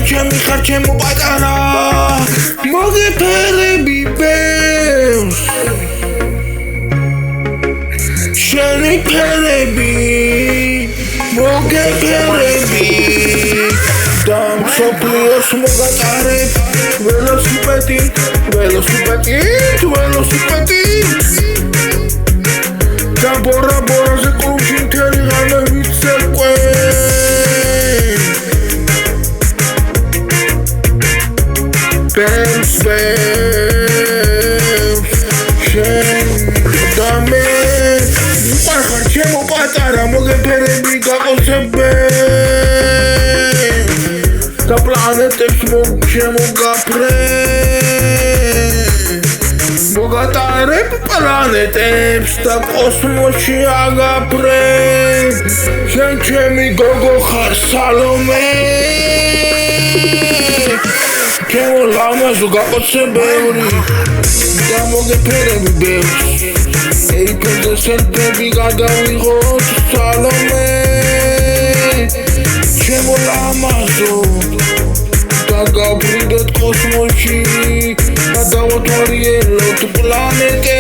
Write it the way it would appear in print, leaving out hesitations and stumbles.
ჩემი ხარ ჩემო პატარა მოგეფერები ბევრს შენი ფერები მოგეფერები და მსოფლიოს მოგატარებ ველოსიპედი და ბორაზე კლუბში მთელი ღამე ვიცეკვე ბევრს შენ და მე ვიყარ ჩემო პატარა მოგეფერები გაყოსებე და პლანეტებს შემოგაფრე მოგატარებ პლანეტებს და კოსმოსში აგაფრე შენ ჩემი გოგო ხარ სალომე ჩემო ლამაზო გაყოცებევრი და მოგეფერები ბევრს ეიფელზე სელფები გადავიღოთ სალომე ჩემო ლამაზო და გავბრუნდეთ კოსმოსში და დავათვალიეროთ პლანეტებს